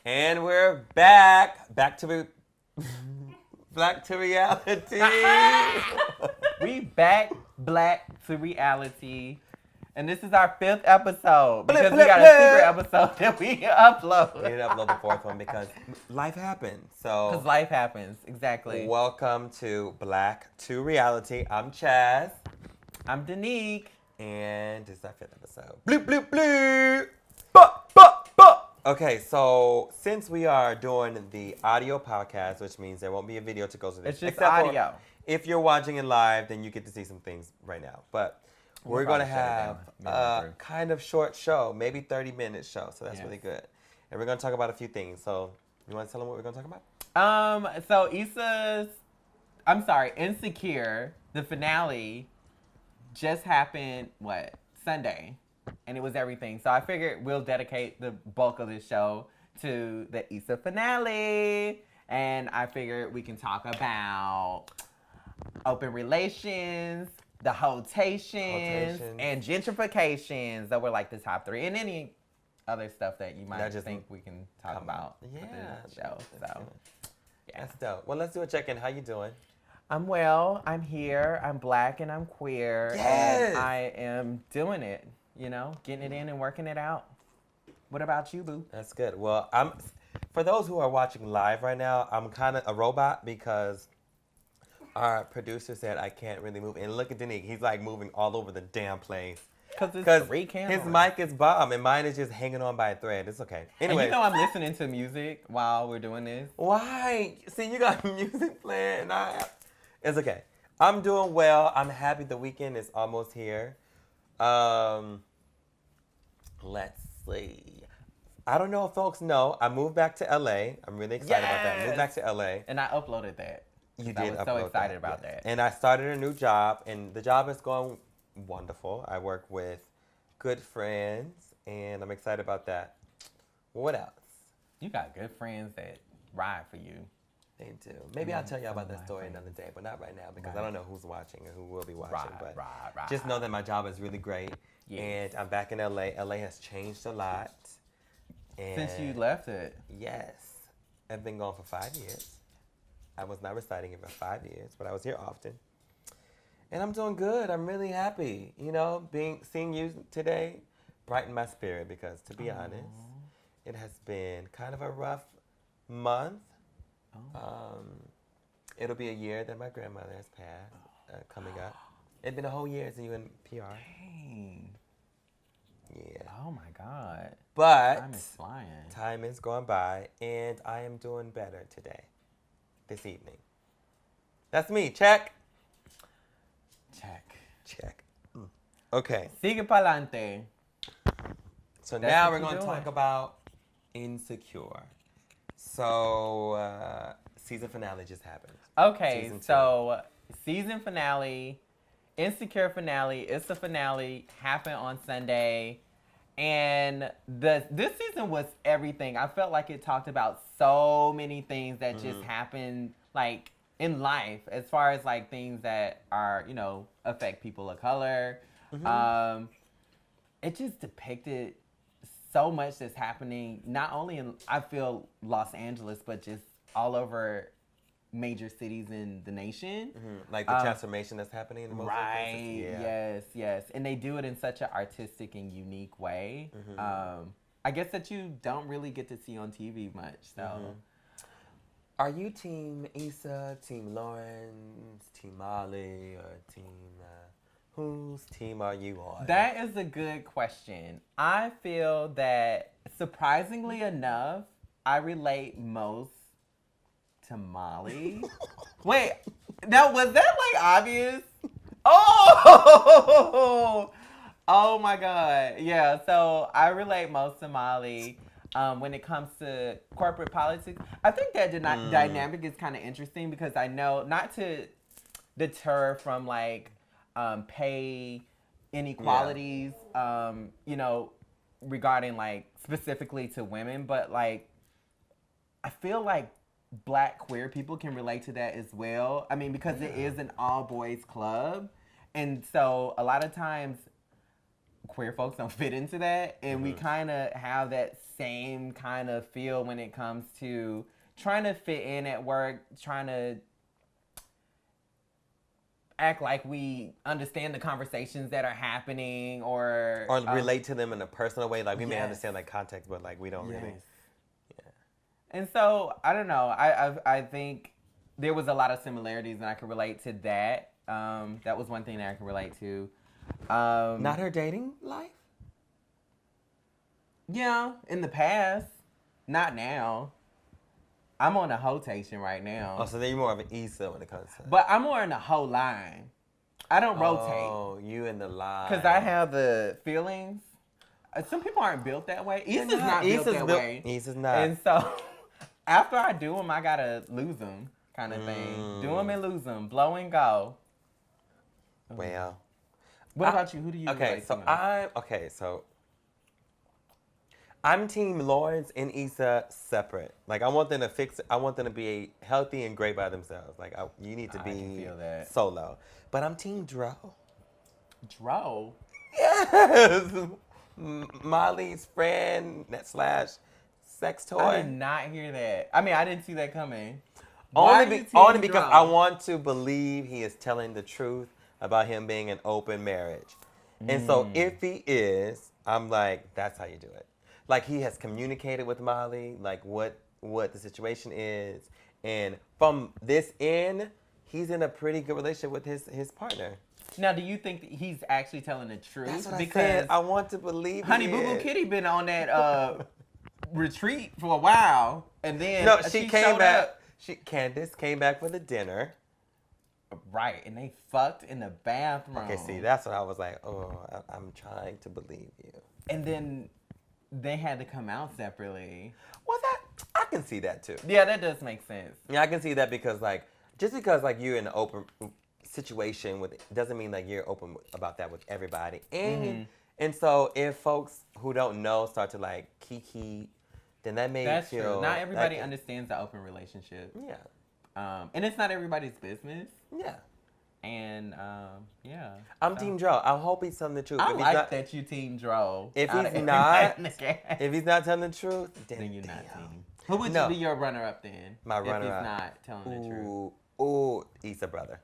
And we're back. Back to reality. We back black to reality. And this is our 5th episode because we got a secret episode that we upload. We didn't upload the 4th one because life happens. Because life happens, exactly. Welcome to Black to Reality. I'm Chaz. I'm Danique. And this is our 5th episode. Bloop, bloop, bloop. Bup, bup, bup. Okay, so since we are doing the audio podcast, which means there won't be a video to go to this. It's just audio. If you're watching it live, then you get to see some things right now. But we're going to have a kind of short show, maybe 30-minute show. So that's really good. And we're going to talk about a few things. So you want to tell them what we're going to talk about? So Insecure, the finale just happened, Sunday. And it was everything. So I figured we'll dedicate the bulk of this show to the Issa finale. And I figured we can talk about open relations, the Heauxtations, and gentrifications that were like the top 3. And any other stuff that you might think we can talk about with the show. So, That's dope. Well, let's do a check-in. How you doing? I'm well. I'm here. I'm black and I'm queer. Yes! And I am doing it. You know, getting it in and working it out. What about you, boo? That's good. Well, for those who are watching live right now, I'm kind of a robot because our producer said I can't really move. And look at Danique. He's like moving all over the damn place. Because 3 cameras. His mic is bomb and mine is just hanging on by a thread. It's okay. Anyway. And you know I'm listening to music while we're doing this. Why? See, you got music playing. It's okay. I'm doing well. I'm happy the weekend is almost here. Let's see. I don't know if folks know. I moved back to LA. I'm really excited about that. I moved back to LA. And I uploaded that. You did. I was so excited about that. And I started a new job, and the job is going wonderful. I work with good friends, and I'm excited about that. What else? You got good friends that ride for you. They do. Maybe I'll tell y'all about that story another day, but not right now because I don't know who's watching and who will be watching. But just know that my job is really great. Yes. And I'm back in LA. LA has changed a lot. And since you left it? Yes. I've been gone for 5 years. I was not residing here for 5 years, but I was here often. And I'm doing good. I'm really happy. You know, seeing you today brightened my spirit because, to be honest, it has been kind of a rough month. It'll be a year that my grandmother has passed coming up. It's been a whole year since you in PR. Dang. Yeah. Oh my God. But time is flying. Time is going by, and I am doing better today, this evening. That's me. Check. Okay. Sigue pa'lante. So now we're going to talk about Insecure. So, season finale just happened. Okay, so season finale, Insecure finale, It's the finale, happened on Sunday. And this season was everything. I felt like it talked about so many things that just happened, like, in life, as far as, like, things that are, you know, affect people of color. It just depicted so much that's happening, not only in, I feel, Los Angeles, but just all over major cities in the nation. Like the transformation that's happening in the most places. Yeah. Yes. And they do it in such an artistic and unique way. I guess that you don't really get to see on TV much. So, are you Team Issa, Team Lawrence, Team Molly, or Team... whose team are you on? That is a good question. I feel that, surprisingly enough, I relate most to Molly. Wait, now was that like obvious? Oh my God. Yeah, so I relate most to Molly when it comes to corporate politics. I think that dynamic is kind of interesting because I know, not to deter from like pay inequalities, you know, regarding like specifically to women, but like I feel like Black queer people can relate to that as well. I mean, because it is an all boys club, and so a lot of times queer folks don't fit into that, and we kind of have that same kind of feel when it comes to trying to fit in at work, trying to act like we understand the conversations that are happening, or relate to them in a personal way. Like we may Yes. understand like context, but like we don't really. Yes. And so I don't know. I think there was a lot of similarities, and I could relate to that. That was one thing that I could relate to. Not her dating life. Yeah, in the past, not now. I'm on a Heauxtation right now. Oh, so then you're more of an Issa when it comes to. But I'm more in the whole line. I don't rotate. Oh, you in the line. Because I have the feelings. Some people aren't built that way. Issa's not built that way. Issa's not. And so, after I do them, I gotta lose them, kind of thing. Do them and lose them. Blow and go. Well. What about you? Who do you relate to? So I'm Team Lawrence and Issa separate. Like I want them to fix it. I want them to be healthy and great by themselves. Like you need to I can be feel that. solo. But I'm Team Dro. Dro? Yes. Molly's friend / sex toy. I did not hear that. I mean, I didn't see that coming. Only because I want to believe he is telling the truth about him being an open marriage. And so if he is, I'm like, that's how you do it. Like he has communicated with Molly, like what the situation is. And from this end, he's in a pretty good relationship with his partner. Now, do you think that he's actually telling the truth? That's what because I said. I want to believe Honey Boo Boo Kitty been on that retreat for a while, and then she came back. Candace came back for the dinner. Right, and they fucked in the bathroom. Okay, see, that's what I was like, I'm trying to believe you. And then they had to come out separately. Well, I can see that too. Yeah, that does make sense. Yeah, I can see that because just because you're in an open situation with doesn't mean like you're open about that with everybody. And so if folks who don't know start to kiki, then that may That's feel true. Not everybody understands the open relationship. Yeah. And it's not everybody's business. Yeah. And yeah. I'm Team Dro. I hope he's telling the truth. I like that you Team Dro. If he's not telling the truth, then you're not team. Who would you be your runner-up then? My runner-up. If he's not telling the truth. Ooh, Issa brother.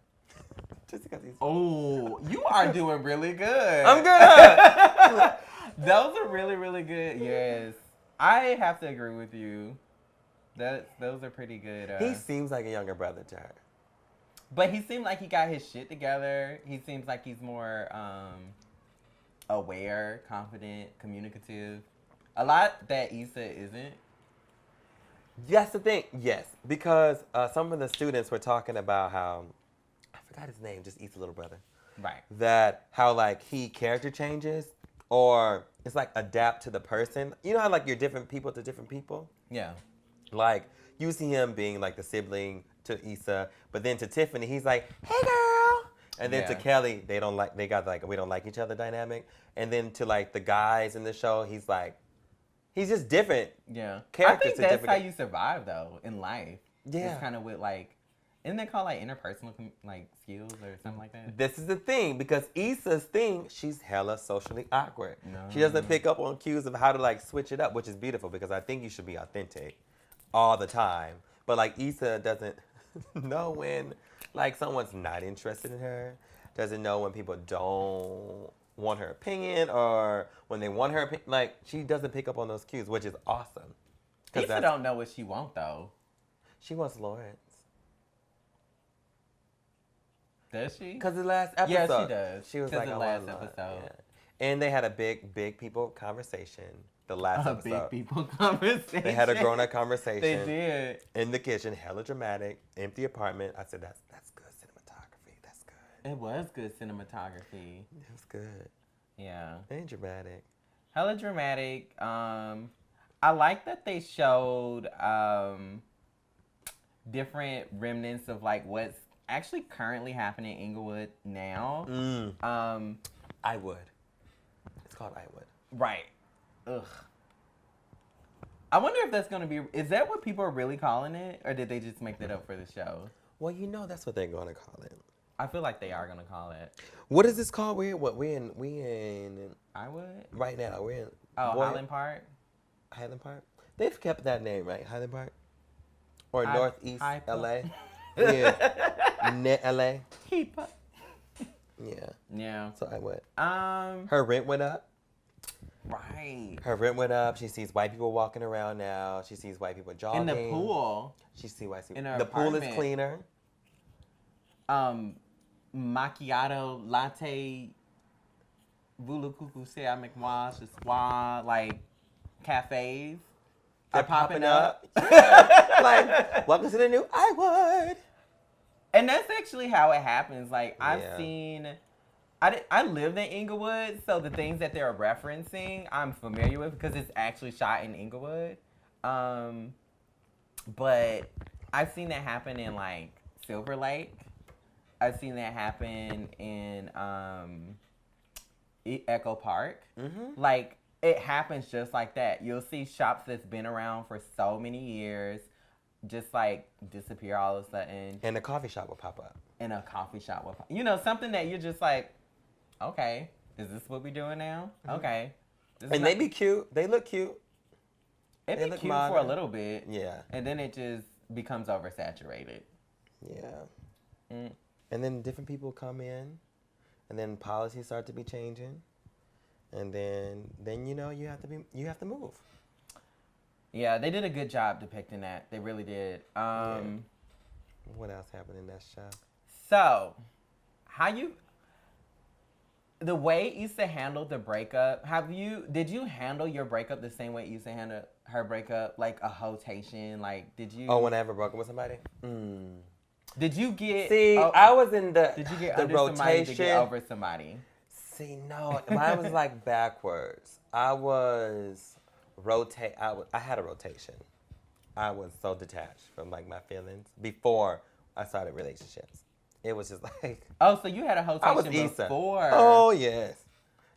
Just because he's. Oh, you are doing really good. I'm good. Those are really, really good. Yes, I have to agree with you. Those are pretty good. He seems like a younger brother to her. But he seemed like he got his shit together. He seems like he's more aware, confident, communicative. A lot that Issa isn't. That's the thing. Yes, because some of the students were talking about how I forgot his name, just Issa's little brother. Right. That how he character changes or it's adapt to the person. You know how you're different people to different people? Yeah. You see him being the sibling to Issa, but then to Tiffany, he's like, "Hey, girl," and then to Kelly, they got we don't like each other dynamic, and then to the guys in the show, he's he's just different. Yeah, characters. I think that's how you survive though in life. Yeah, it's kind of with isn't they called interpersonal skills or something like that? This is the thing because Issa's thing, she's hella socially awkward. No. She doesn't pick up on cues of how to switch it up, which is beautiful because I think you should be authentic all the time. But Issa doesn't know when someone's not interested in her, doesn't know when people don't want her opinion or when they want her opinion. She doesn't pick up on those cues, which is awesome. Issa don't know what she wants though. She wants Lawrence. Does she? Because the last episode. Yeah, she does. She was the last episode. Yeah. And they had a big people conversation. The last episode. Big people conversation. They had a grown-up conversation. They did. In the kitchen, hella dramatic, empty apartment. I said, that's good cinematography. That's good. It was good cinematography. It was good. Yeah. And dramatic. Hella dramatic. I like that they showed different remnants of what's actually currently happening in Inglewood now. I Would. It's called I Would. Right. Ugh. I wonder if that's going to be... Is that what people are really calling it? Or did they just make that up for the show? Well, that's what they're going to call it. I feel like they are gonna call it. What is this called? We in I would. right now. We're in Highland Park. Highland Park. They've kept that name, right? Highland Park or High- Northeast High LA. Yeah, net LA. Keep up. Yeah. Yeah. So I would. Um. Her rent went up. Right. Her rent went up. She sees white people walking around now. She sees white people jogging. In the pool. She sees white people. In her The pool is apartment. cleaner. Macchiato latte. Voulez coucou c'est avec moi ce soir, like cafes They're are popping up. Like, welcome to the new I would. And that's actually how it happens. Like I've Yeah. seen, I lived in Inglewood, so the things that they're referencing, I'm familiar with because it's actually shot in Inglewood. But I've seen that happen in like Silver Lake. I've seen that happen in Echo Park. Mm-hmm. Like it happens just like that. You'll see shops that's been around for so many years just like disappear all of a sudden. And the coffee shop will pop up. In a coffee shop with, something that you're just like, okay, is this what we're doing now? Mm-hmm. Okay. And they be cute. They look cute. It they be look cute for a modern. little bit. Yeah. And then it just becomes oversaturated. Yeah. Mm. And then different people come in, and then policies start to be changing, and then you have to move. Yeah, they did a good job depicting that. They really did. What else happened in that show? So, the way Issa handled the breakup, did you handle your breakup the same way Issa handled her breakup, like a Heauxtation? Like, did you? Oh, when I ever broken with somebody? Did you get? See, I was in the Did you get the under rotation. somebody to get over somebody? See, no, mine was like backwards. I was I had a rotation. I was so detached from like my feelings before I started relationships. It was just like, Oh, so you had a I was Heauxtation Issa. before. Oh yes.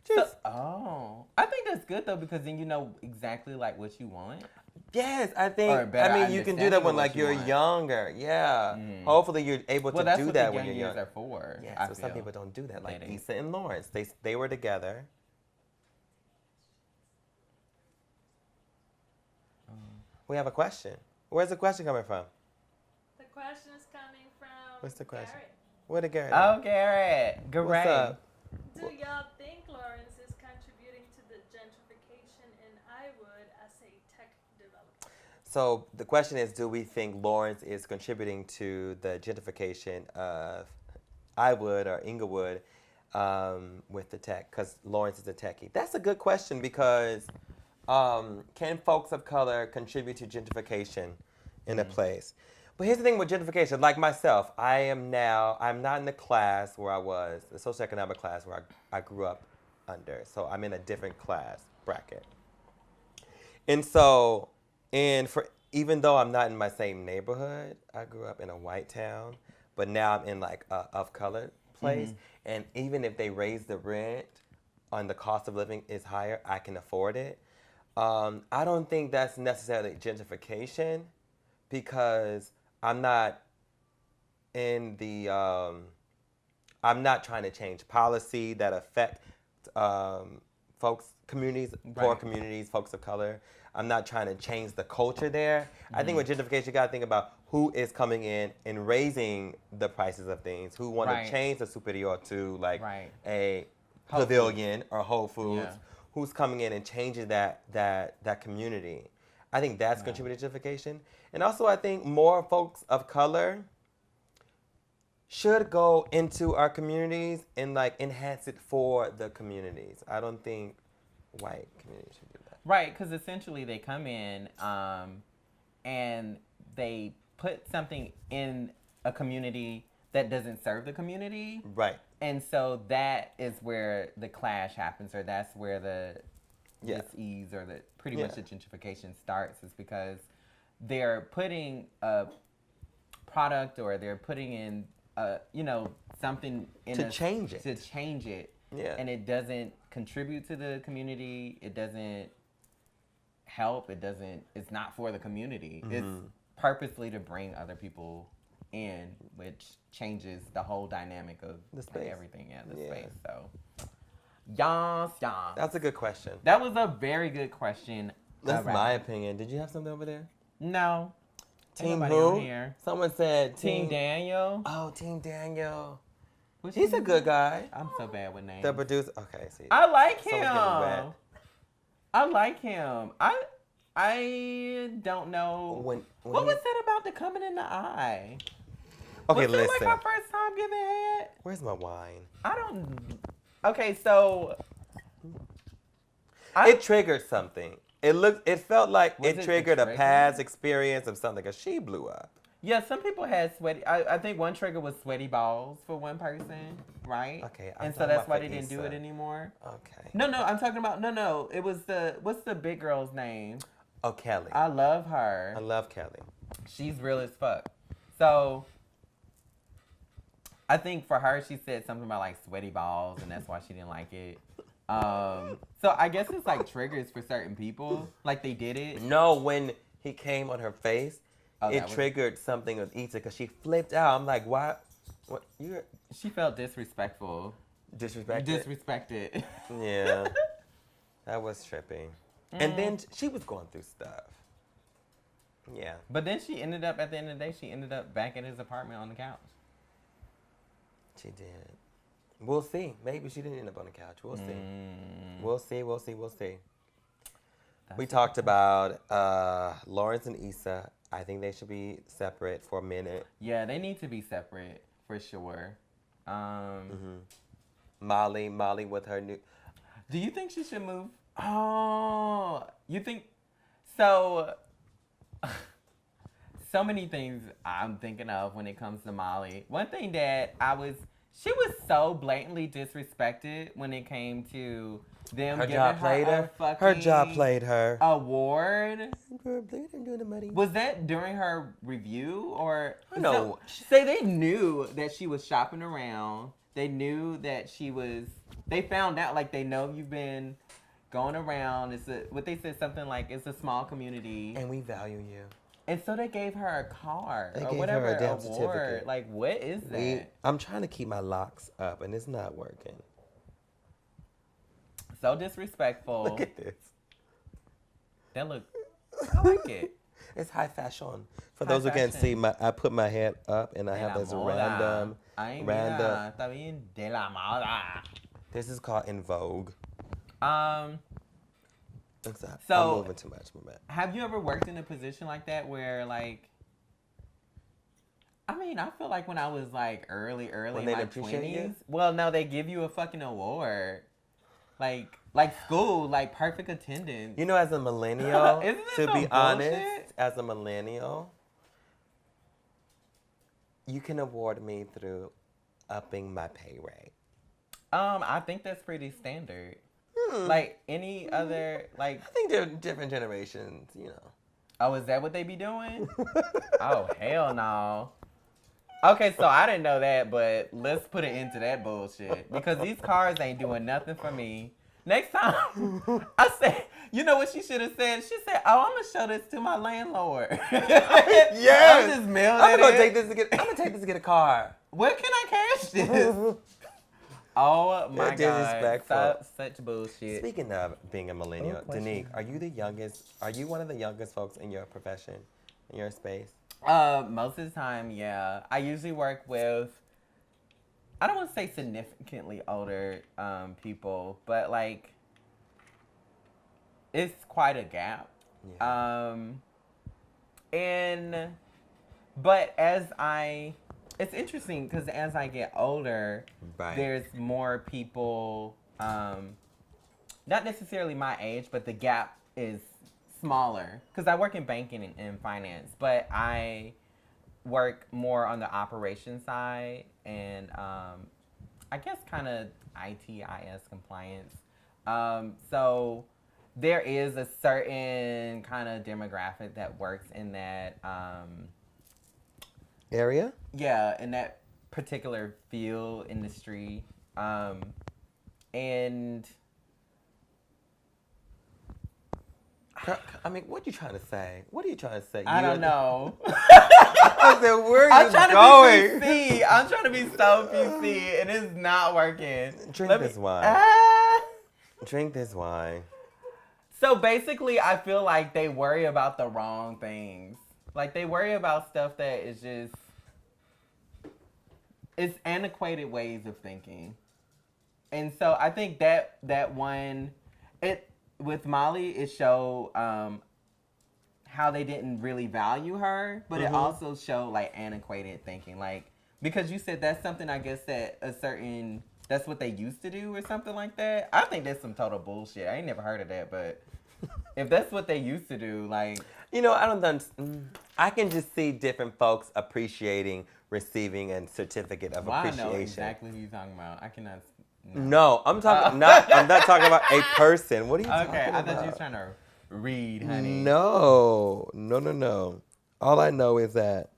Just I think that's good though because then you know exactly like what you want. yes, I think. Or a better I mean, you can do that understanding when of what like you you're want. younger. Yeah. Hopefully, you're able Well, to that's do what that the when young you're years young. are for. Yes, I but some feel. people don't do that. Like Dating. Issa and Lawrence, they were together. We have a question. Where's the question coming from? The question is coming from What's the question? Garrett. Where the Garrett? Oh, Garrett. Great. What's up? Do y'all think Lawrence is contributing to the gentrification in Iwood as a tech developer? So the question is, do we think Lawrence is contributing to the gentrification of Iwood or Inglewood with the tech? Because Lawrence is a techie. That's a good question because can folks of color contribute to gentrification in a place? But here's the thing with gentrification. Like myself, I'm not in the class where I was, the socioeconomic class where I grew up under. So I'm in a different class bracket. And so, even though I'm not in my same neighborhood, I grew up in a white town, but now I'm in like a of color place. And even if they raise the rent and the cost of living is higher, I can afford it. I don't think that's necessarily gentrification because I'm not in the, I'm not trying to change policy that affect communities, poor Right. communities, folks of color. I'm not trying to change the culture there. I think with gentrification, you got to think about who is coming in and raising the prices of things, who want Right. to change the superior to like Right. a Whole pavilion or Whole Foods. Yeah. Who's coming in and changing that community. I think that's contributing to gentrification. And also I think more folks of color should go into our communities and like enhance it for the communities. I don't think white communities should do that. Right, because essentially they come in and they put something in a community that doesn't serve the community. Right. And so that is where the clash happens, or that's where the Yeah. dis-ease or the pretty much the gentrification starts, is because they're putting a product or they're putting in something in To change it. to change it, Yeah. and it doesn't contribute to the community. It doesn't help. It's not for the community. It's purposely to bring other people in, which changes the whole dynamic of The space. everything. Yeah, the Yeah. space. So, yas. That's a good question. That was a very good question. That's All right. my opinion. Did you have something over there? No. Ain't Team nobody who? on here. Someone said Team Daniel. Oh, Team Daniel. What's He's his a good name? guy. I'm so bad with names. The producer. Okay, see. I like Someone's getting wet. him. I like him. I don't know. When What he- was that about the coming in the eye? Okay, was it listen. like our first time giving head? Where's my wine? I don't. Okay, so. It triggered something. It felt like Was it it the triggered a trigger? past experience of something. Cause she blew up. Yeah, some people had sweaty. I think one trigger was sweaty balls for one person, right? Okay, I'm And so talking that's about why for they didn't do Issa. it anymore. Okay. No, I'm talking about no. It was what's the big girl's name? Oh, Kelly. I love her. I love Kelly. She's real as fuck. So I think for her, she said something about like sweaty balls, and that's why she didn't like it. So I guess it's like triggers for certain people. Like they did it. No, when he came on her face, Oh, it that was- triggered something with Issa because she flipped out. I'm like, why? What? You're She felt disrespectful. disrespected? Disrespected. Yeah. That was tripping. And then she was going through stuff. Yeah. But then she ended up, at the end of the day, she ended up back at his apartment on the couch. She did. We'll see. Maybe she didn't end up on the couch. We'll see. We'll see. We'll see. We'll see. That's We it. talked about Lawrence and Issa. I think they should be separate for a minute. Yeah, they need to be separate for sure. Molly with her new. Do you think she should move? Oh, you think so? So many things I'm thinking of when it comes to Molly. One thing that she was so blatantly disrespected when it came to them Her giving job her played a her. fucking Her job played her. award. Was Was that during her review or No. Say they knew that she was shopping around. They knew that she was. They found out like they know you've been going around. What they said something like it's a small community, and we value you. and so they gave her a car They or gave whatever her a damn award. certificate. Like what is that? I'm trying to keep my locks up, and it's not working. So disrespectful. Look at this. That look. I like it. It's high fashion. For High those who can't fashion. see, I put my head up, and I have De la this moda. Ay, random. mira, está bien de la moda. This is called In Vogue. So- I'm moving too much, my man. Have you ever worked in a position like that where like I mean, I feel like when I was like early When in they my appreciate you? 20s. Well, no, they give you a fucking award. Like school, like perfect attendance. You know, as a millennial, Isn't this to some be honest, bullshit? as a millennial, you can award me through upping my pay rate. I think that's pretty standard. Like any other like I think there are different generations, you know. oh, is that what they be doing? Oh, hell no. Okay, so I didn't know that, but let's put an end to that bullshit. Because these cars ain't doing nothing for me. Next time, I said, you know what she should have said? She said, oh, I'm going to show this to my landlord. Yes. I'm just mailed I'm it gonna in. take this to get a car. Where can I cash this? Oh my They're disrespectful. God. Such bullshit. Speaking of being a millennial, question. Danique, are you the youngest? Are you one of the youngest folks in your profession, in your space? Most of the time, yeah. I usually work with, I don't want to say significantly older people, but like, it's quite a gap. Yeah. But it's interesting because as I get older, Right. there's more people, not necessarily my age, but the gap is smaller because I work in banking and finance, but I work more on the operation side and I guess kind of ITIS compliance. So there is a certain kind of demographic that works in that Area? yeah, in that particular field industry. And I mean, what are you trying to say? What are you trying to say? I don't know. I said, where are I'm you trying going? to be PC. I'm trying to be so PC, and it's not working. Drink this wine. Drink this wine. So basically, I feel like they worry about the wrong things. Like, they worry about stuff that is just... It's antiquated ways of thinking. And so I think that one... With Molly, it showed how they didn't really value her, but it also showed, like, antiquated thinking. Like, because you said that's something, I guess, that that's what they used to do or something like that. I think that's some total bullshit. I ain't never heard of that, but if that's what they used to do, like... You know, I can just see different folks appreciating receiving a certificate of appreciation. I know exactly who you're talking about. I cannot... No, I'm talking I'm not talking about a person. What are you talking about? Okay, I thought you was trying to read, honey. No. All I know is that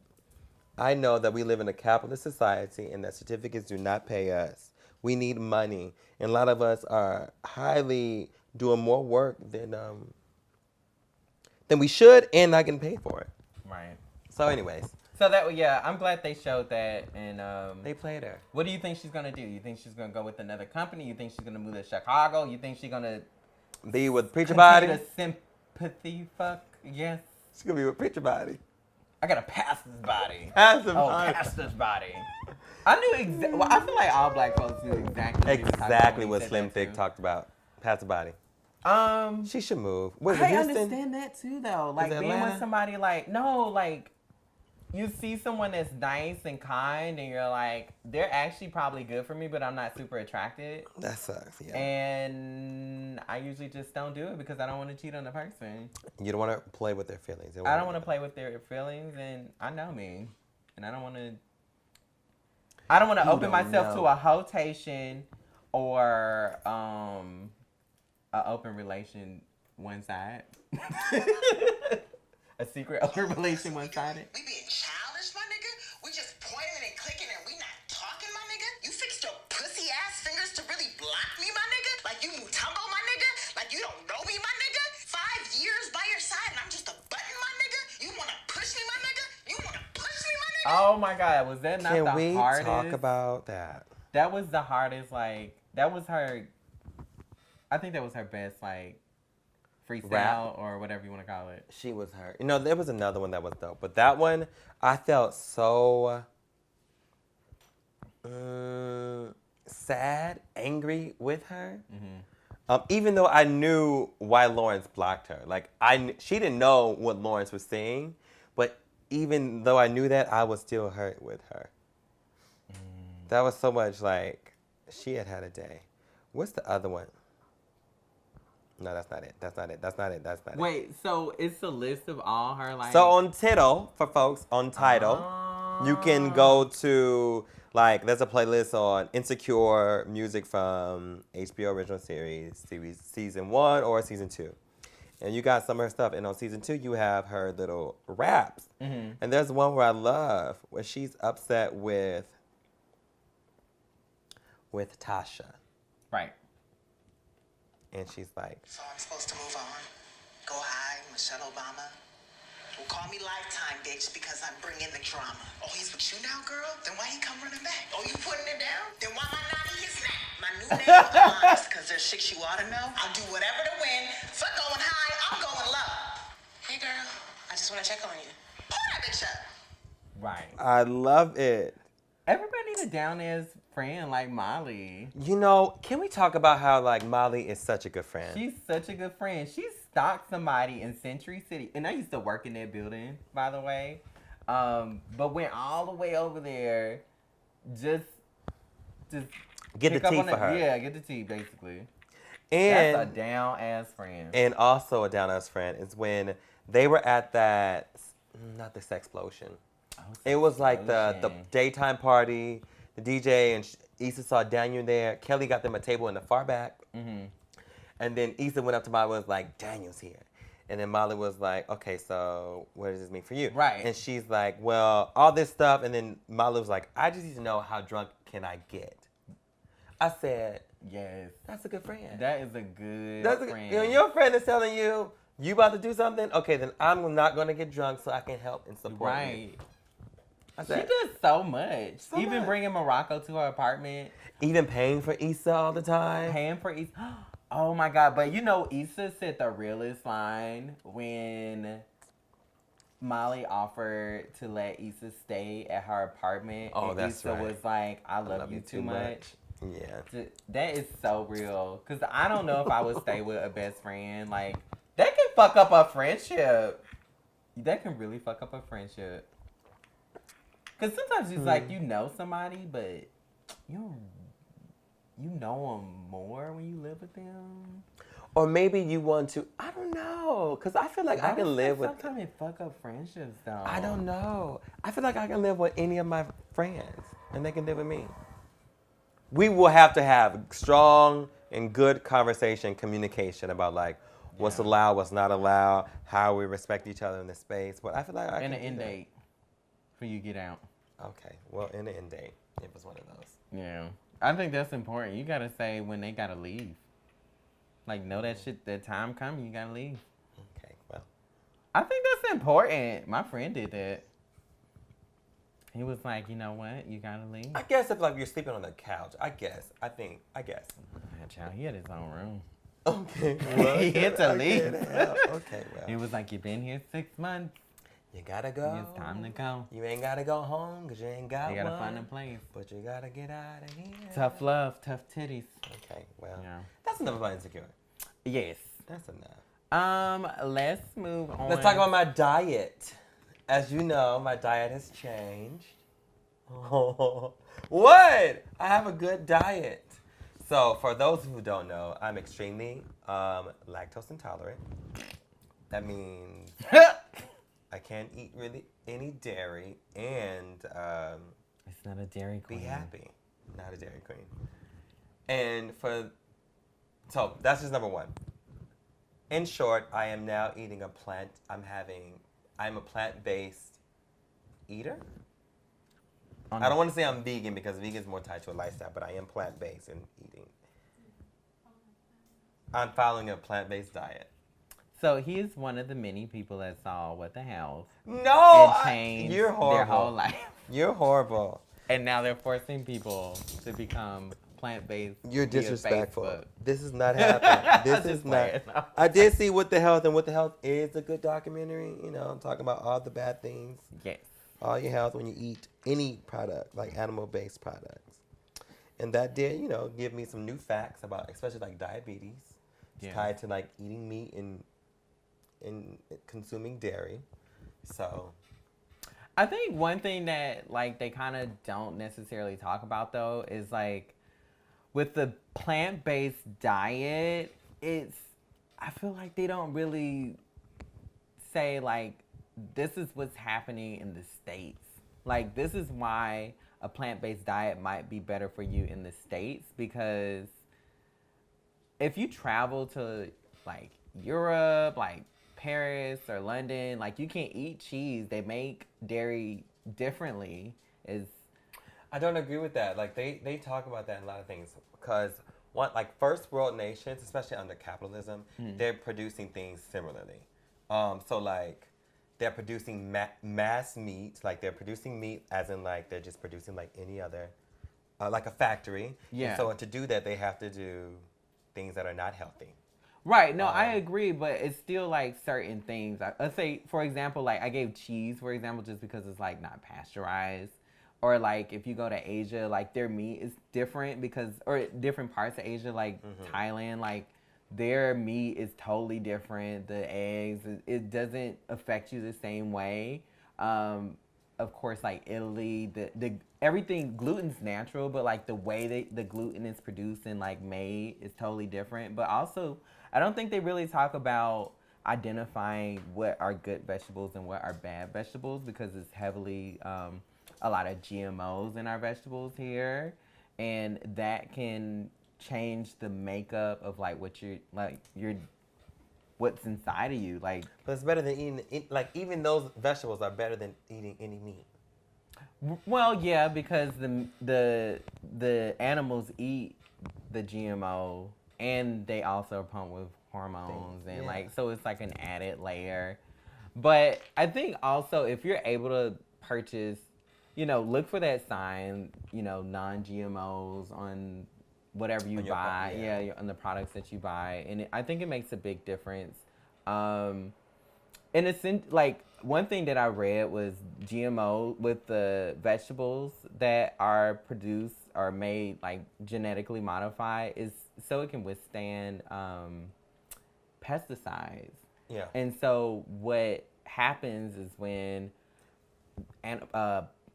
I know that we live in a capitalist society and that certificates do not pay us. We need money. And a lot of us are highly doing more work than we should and not getting paid for it. Right. So anyways. So I'm glad they showed that, and they played her. What do you think she's gonna do? You think she's gonna go with another company? You think she's gonna move to Chicago? You think she's gonna be with Preacher Body? The sympathy fuck? Yes. She's gonna be with Preacher Body. I gotta pass this body. Pass this body. I knew well, I feel like all black folks knew exactly what Slim Thick talked about. Pass the body. She should move. I understand that too, though. Like being with somebody you see someone that's nice and kind, and you're like, they're actually probably good for me, but I'm not super attracted. That sucks, yeah. And I usually just don't do it because I don't want to cheat on the person. You don't want to play with their feelings. I don't want to play with their feelings, and I know me, and I don't want to open myself to a Heauxtation or an open relation one side. A secret open relation one-sided. We being childish, my nigga? We just pointing and clicking and we not talking, my nigga? You fixed your pussy ass fingers to really block me, my nigga? Like you Mutombo, my nigga? Like you don't know me, my nigga? 5 years by your side and I'm just a button, my nigga? You wanna push me, my nigga? You wanna push me, my nigga? Oh my God, was that not the hardest? Can we talk about that? That was the hardest, that was her, I think that was her best, freestyle rap, or whatever you want to call it. She was her. You know, there was another one that was dope, but that one I felt so sad, angry with her. Mm-hmm. Even though I knew why Lawrence blocked her, she didn't know what Lawrence was saying, but even though I knew that, I was still hurt with her. That was so much she had a day. What's the other one? No, that's not it. Wait, so it's a list of all her So on Tidal, for folks, on Tidal, you can go to, there's a playlist on Insecure music from HBO original series season 1 or season 2. And you got some of her stuff. And on season 2, you have her little raps. Mm-hmm. And there's one where I love, where she's upset with Tasha. Right. And she's like, so I'm supposed to move on? Go hide, Michelle Obama? Well, call me Lifetime, bitch, because I'm bringing the drama. Oh, he's with you now, girl? Then why he come running back? Oh, you putting it down? Then why my naughty his neck? My new name is Alliance, because there's shit you ought to know. I'll do whatever to win. Fuck going high, I'm going low. Hey, girl, I just want to check on you. Pull that bitch up. Right. I love it. Everybody need a down-ass friend like Molly. You know, can we talk about how, Molly is such a good friend? She's such a good friend. She stalked somebody in Century City. And I used to work in that building, by the way. But went all the way over there just get the tea for her. Yeah, get the tea, basically. And that's a down-ass friend. And also a down-ass friend is when they were at that, not the Sexplosion. It was the daytime party, the DJ and Issa saw Daniel there. Kelly got them a table in the far back. Mm-hmm. And then Issa went up to Molly and was like, Daniel's here. And then Molly was like, okay, so what does this mean for you? Right. And she's like, well, all this stuff. And then Molly was like, I just need to know how drunk can I get? I said, yes. That's a good friend. That is a good friend. Your friend is telling you, You about to do something? Okay, then I'm not gonna get drunk so I can help and support you. Right. I She said, does so much. So Even much. bringing Morocco to her apartment, even paying for Issa all the time. paying for Issa. Oh my God. But you know, Issa said the realest line when Molly offered to let Issa stay at her apartment. Oh, and that's Issa right. was like, I love you too much. Yeah. That is so real. Because I don't know if I would stay with a best friend. Like, that can fuck up a friendship. That can really fuck up a friendship. Because sometimes it's like you know somebody, but you know them more when you live with them. Or maybe you want to. I don't know, cause I feel like I can live with. Sometimes it fuck up friendships, though. I don't know. I feel like I can live with any of my friends, and they can live with me. We will have to have strong and good conversation, communication about like what's allowed, what's not allowed, how we respect each other in the space. But I feel like I And can an end do that. date for you get out. Okay, well, in the end date, it was one of those. Yeah. I think that's important. You gotta say when they gotta leave. Like, know that shit, that time coming, you gotta leave. Okay, well. I think that's important. My friend did that. He was like, you know what? You gotta leave. I guess if like you're sleeping on the couch, I guess. Child, he had his own room. Okay. He had to leave. Okay, well. He was like, you've been here 6 months. You gotta go. It's time to go. You ain't gotta go home because you ain't got You gotta one. find a place. But you gotta get out of here. Tough love, tough titties. Okay, well. Yeah. That's enough about insecure. Yes. That's enough. Let's move on. Let's talk about my diet. As you know, my diet has changed. What? I have a good diet. So, for those who don't know, I'm extremely lactose intolerant. That means I can't eat really any dairy and It's not a Dairy Queen. be happy. Not a Dairy Queen. And so that's just number one. In short, I am now eating a plant. I'm a plant-based eater. I don't want to say I'm vegan because vegan is more tied to a lifestyle, but I am plant-based in eating. I'm following a plant-based diet. So he is one of the many people that saw What the Hell No, and changed you're horrible. their whole life. You're horrible. And now they're forcing people to become plant-based. You're via disrespectful. Facebook. This is not happening. This Just is not. playing. I did see What the Health, and What the Health is a good documentary. You know, talking about all the bad things, Yes. all your health when you eat any product, like animal-based products. And that did, you know, give me some new facts about, especially like diabetes. It's Yeah. tied to like eating meat and consuming dairy. So I think one thing that like they kind of don't necessarily talk about though is like with the plant-based diet, I feel like they don't really say like this is what's happening in the States. Like this is why a plant-based diet might be better for you in the States, because if you travel to like Europe, like Paris or London, like you can't eat cheese. They make dairy differently. I don't agree with that. Like they talk about that in a lot of things because like first world nations, especially under capitalism, they're producing things similarly. So like they're producing mass meat, like they're producing meat as in like they're just producing like any other, like a factory. Yeah. And so to do that, they have to do things that are not healthy. Right. No, I agree, but it's still like certain things. Let's say, for example, like I gave cheese, for example, just because it's like not pasteurized. Or like if you go to Asia, like their meat is different or different parts of Asia, like Thailand, like their meat is totally different. The eggs, it doesn't affect you the same way. Of course, like Italy, the everything, gluten's natural, but like the way the gluten is produced and like made is totally different. But also, I don't think they really talk about identifying what are good vegetables and what are bad vegetables, because it's heavily a lot of GMOs in our vegetables here, and that can change the makeup of like what's inside of you. Like, But it's better than eating, like even those vegetables are better than eating any meat. well, yeah, because the animals eat the GMO, and they also are pumped with hormones and Yeah. like so it's like an added layer. But I think also if you're able to purchase, look for that sign, non-GMOs on whatever you On your buy, yeah. on the products that you buy, and I think it makes a big difference. In a sense, like one thing that I read was GMO with the vegetables that are produced or made like genetically modified is so it can withstand pesticides. Yeah. And so what happens is when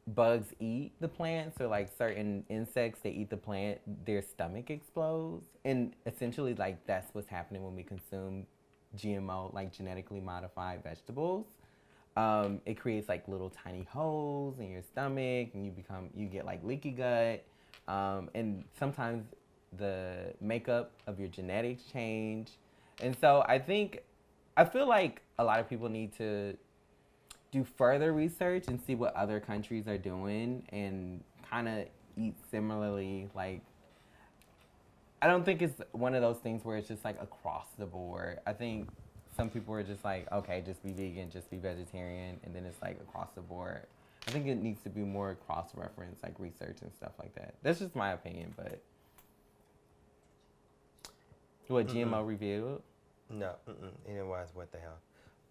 bugs eat the plants or like certain insects they eat the plant, their stomach explodes. And essentially like that's what's happening when we consume GMO, like genetically modified vegetables. It creates like little tiny holes in your stomach and you get like leaky gut. And sometimes the makeup of your genetics change. And so I feel like a lot of people need to do further research and see what other countries are doing and kind of eat similarly. Like, I don't think it's one of those things where it's just like across the board. I think some people are just like, okay, just be vegan, just be vegetarian, and then it's like across the board. I think it needs to be more cross-reference, like research and stuff like that. That's just my opinion, but what GMO reviewed? No, and it was What the Hell.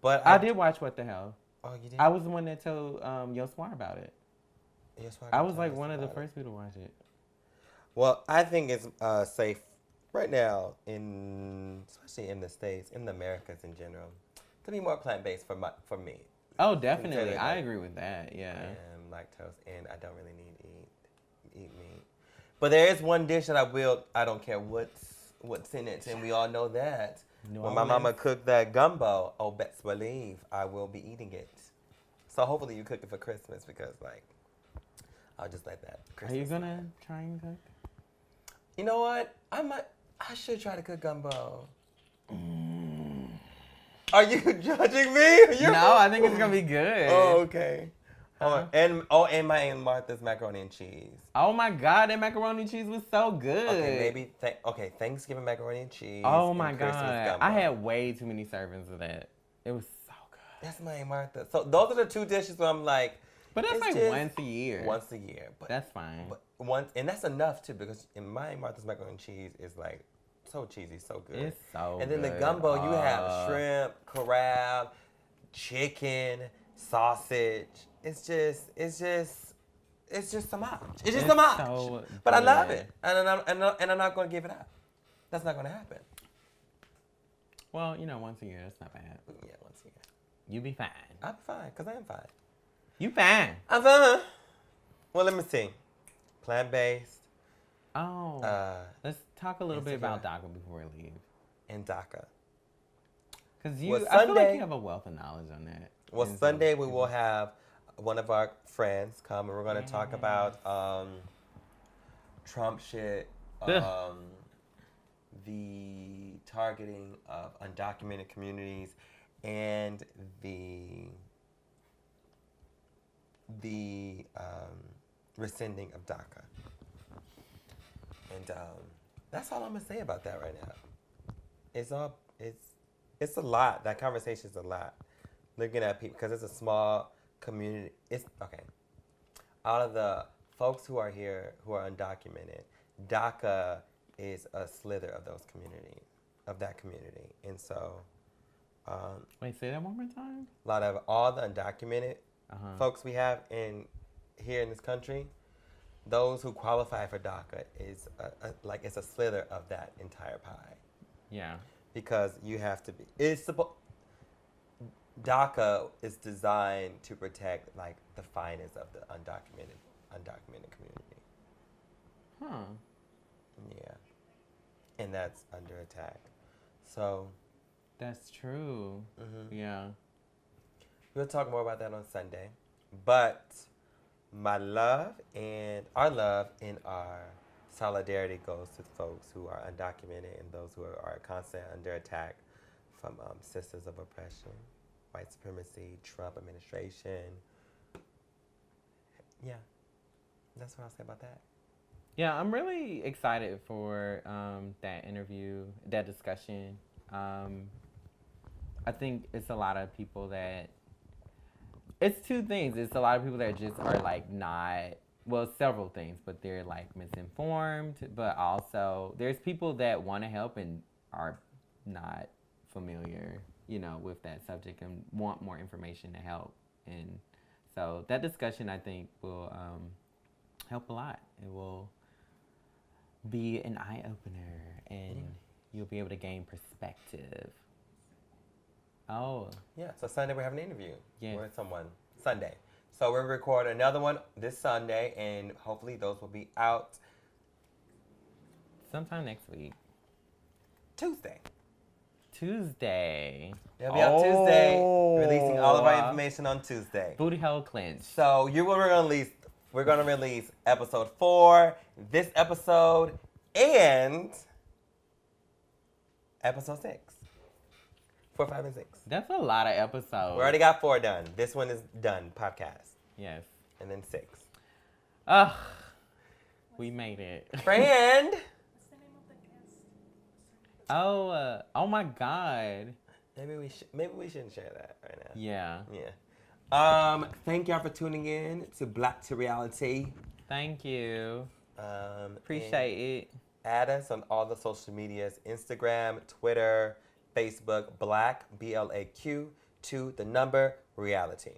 But I did watch What the Hell. Oh, you did? I was the one that told Yo Swar about it. Yes, I was like one of the first people to watch it. Well, I think it's safe right now, especially in the States, in the Americas in general, to be more plant-based for me. Oh, definitely. Consider I that. agree with that. Yeah. I am lactose, and I don't really need to eat meat. But there is one dish that I don't care what's in it, and we all know that. When my mama cooked that gumbo, oh, best believe I will be eating it. So hopefully you cook it for Christmas because, like, I'll just like that. Are you gonna try and cook? You know what? I should try to cook gumbo. Are you judging me? No, I think it's gonna be good. Oh, okay. And my Aunt Martha's macaroni and cheese. Oh my God, that macaroni and cheese was so good. Okay, maybe Thanksgiving macaroni and cheese. Oh my and Christmas God, gumbo. I had way too many servings of that. It was so good. That's my Aunt Martha. So those are the two dishes where I'm like. But that's it's like just once a year. Once a year, but that's fine. But once, and that's enough too, because in my Aunt Martha's macaroni and cheese is like so cheesy, so good. It's so And then good. the gumbo, you have shrimp, crab, chicken, sausage. It's just so much. It's just so much. So but I love good. it, and I'm not going to give it up. That's not going to happen. Well, once a year, that's not bad. Yeah, once a year. You be fine. I'm fine, because I am fine. You fine. I'm fine. Well, let me see. Plant-based. Oh. Let's talk a little bit about DACA before we leave. And DACA. Because Well, I feel like Sunday- you have a wealth of knowledge on that. Well, And so- Sunday we will have one of our friends come, and we're going to talk about Trump shit, the targeting of undocumented communities, and the rescinding of DACA. And that's all I'm going to say about that right now. It's a lot. That conversation is a lot. Looking at people, because it's a small community. It's okay. Out of the folks who are here who are undocumented, DACA is a slither of that community. And so, Wait, say that one more time? a lot of all the undocumented folks we have here in this country, those who qualify for DACA is it's a slither of that entire pie. Yeah. Because you have to be. DACA is designed to protect like the finest of the undocumented community. Huh. Yeah. And that's under attack. So. That's true. Yeah. We'll talk more about that on Sunday. But my love and our solidarity goes to folks who are undocumented and those who are constantly under attack from systems of oppression, white supremacy, Trump administration. Yeah, that's what I'll say about that. Yeah, I'm really excited for that interview, that discussion. I think it's a lot of people that. It's two things. It's a lot of people that just are like not. Well, several things, but they're like misinformed. But also, there's people that want to help and are not familiar, with that subject and want more information to help. And so that discussion, I think, will help a lot. It will be an eye opener, and you'll be able to gain perspective. Oh, Yeah, so Sunday we're having an interview Yes. with someone. Sunday. So we'll record another one this Sunday, and hopefully those will be out sometime next week. Tuesday. Tuesday. They'll be out Tuesday, releasing all of our information on Tuesday. Booty hole clinch. So we're gonna release episode 4, this episode, and episode 6. 4, 5, and 6. That's a lot of episodes. We already got 4 done. This one is done, podcast. Yes. And then 6. Ugh. We made it. Friend! What's the name of the cast? Oh my God. Maybe we shouldn't share that right now. Yeah. Yeah. Thank y'all for tuning in to Black to Reality. Thank you. And Appreciate it. add us on all the social medias: Instagram, Twitter, Facebook, Black, BLAQ, to the number reality.